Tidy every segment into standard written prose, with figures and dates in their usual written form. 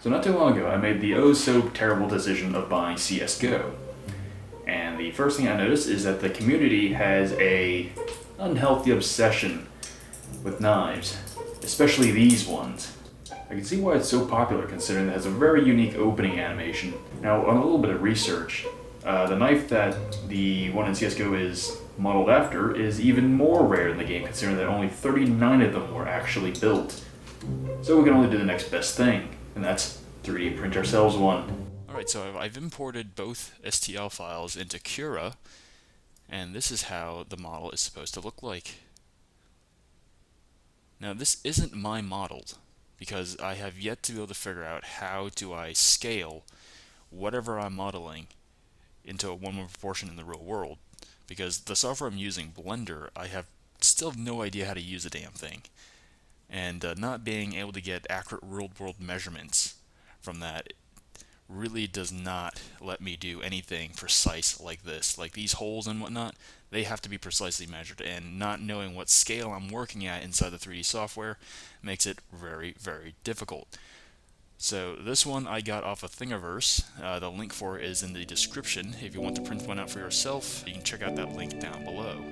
So not too long ago, I made the oh-so-terrible decision of buying CSGO. And the first thing I noticed is that the community has a unhealthy obsession with knives, especially these ones. I can see why it's so popular considering it has a very unique opening animation. Now, on a little bit of research, the knife that the one in CSGO is modeled after is even more rare in the game considering that only 39 of them were actually built. So we can only do the next best thing, and that's 3D print ourselves one. Alright, so I've imported both STL files into Cura, and this is how the model is supposed to look like. Now this isn't my modeled, because I have yet to be able to figure out how do I scale whatever I'm modeling into a 1:1 proportion in the real world, because the software I'm using, Blender, I have still no idea how to use the damn thing. And not being able to get accurate real-world measurements from that really does not let me do anything precise like this. Like these holes and whatnot, they have to be precisely measured, and not knowing what scale I'm working at inside the 3D software makes it very, very difficult. So this one I got off of Thingiverse. The link for it is in the description. If you want to print one out for yourself, you can check out that link down below.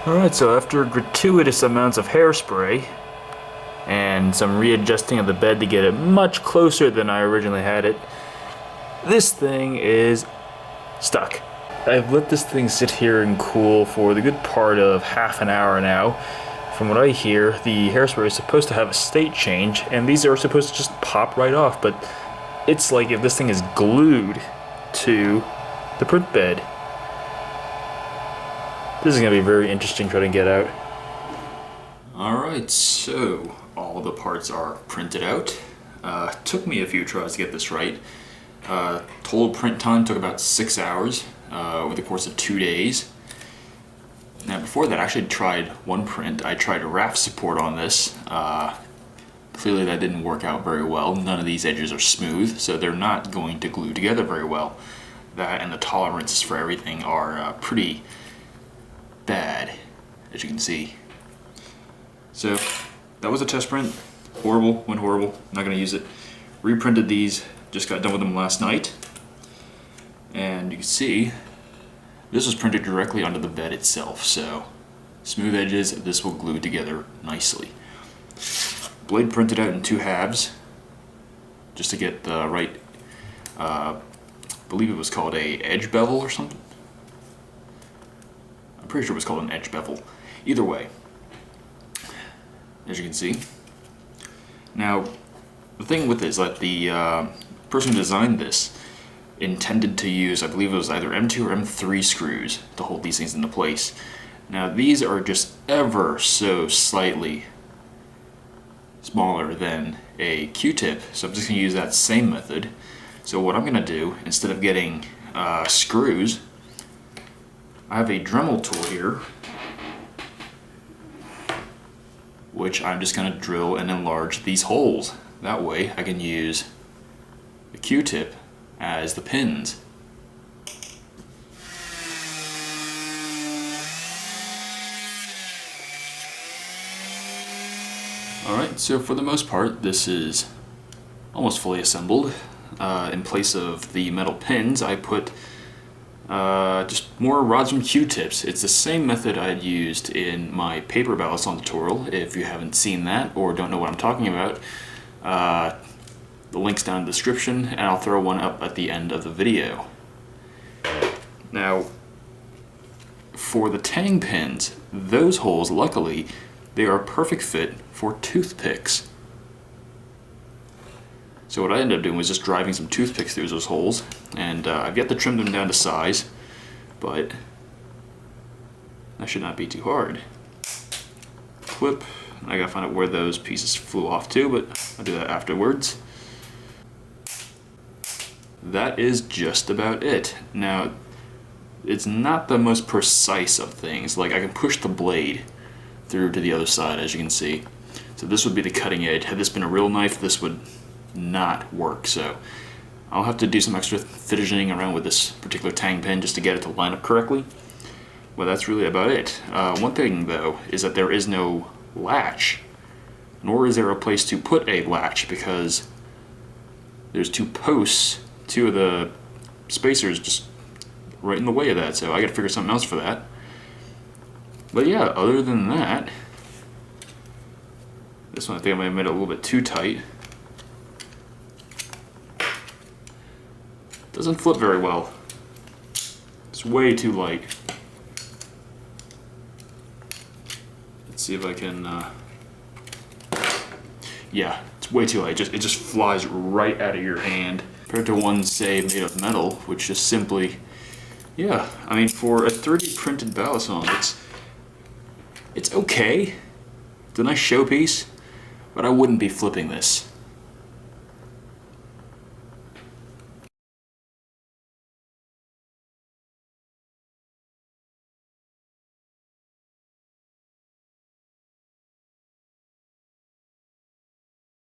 Alright, so after gratuitous amounts of hairspray and some readjusting of the bed to get it much closer than I originally had it, this thing is stuck. I've let this thing sit here and cool for the good part of half an hour now. From what I hear, the hairspray is supposed to have a state change, and these are supposed to just pop right off, but it's like if this thing is glued to the print bed. This is going to be very interesting trying to get out. Alright, so all the parts are printed out. Took me a few tries to get this right. Total print time took about 6 hours over the course of 2 days. Now before that I actually tried one print. I tried RAF support on this. Clearly that didn't work out very well. None of these edges are smooth, so they're not going to glue together very well. That and the tolerances for everything are pretty bad, as you can see. So that was a test print. Horrible, went horrible, not gonna use it. Reprinted these, just got done with them last night. And you can see, this was printed directly onto the bed itself, so smooth edges, this will glue together nicely. Blade printed out in 2 halves, just to get the right, I believe it was called a edge bevel or something. Pretty sure it was called an edge bevel. Either way, as you can see. Now, the thing with this is that the person who designed this intended to use, I believe it was either M2 or M3 screws to hold these things into place. Now, these are just ever so slightly smaller than a Q-tip, so I'm just going to use that same method. So what I'm going to do, instead of getting screws, I have a Dremel tool here, which I'm just going to drill and enlarge these holes. That way I can use the Q-tip as the pins. Alright, so for the most part this is almost fully assembled. In place of the metal pins I put just more rods from Q-tips. It's the same method I had used in my paper Balisong tutorial. If you haven't seen that or don't know what I'm talking about, the link's down in the description, and I'll throw one up at the end of the video. Now, for the tang pins, those holes, luckily, they are a perfect fit for toothpicks. So what I ended up doing was just driving some toothpicks through those holes, and I've yet to trim them down to size, but that should not be too hard. Clip. I gotta find out where those pieces flew off to, but I'll do that afterwards. That is just about it. Now, it's not the most precise of things. Like, I can push the blade through to the other side, as you can see. So this would be the cutting edge. Had this been a real knife, this would not work. So I'll have to do some extra fidgeting around with this particular tang pin just to get it to line up correctly. Well, that's really about it. One thing, though, is that there is no latch, nor is there a place to put a latch, because there's two posts, two of the spacers just right in the way of that, so I gotta figure something else for that. But yeah, other than that, this one I think I might have made it a little bit too tight. Doesn't flip very well. It's way too light. Let's see if I can, yeah, it's way too light. It just flies right out of your hand. Compared to one, say, made of metal, which just simply, yeah, I mean, for a 3D printed Balisong, it's okay. It's a nice showpiece, but I wouldn't be flipping this.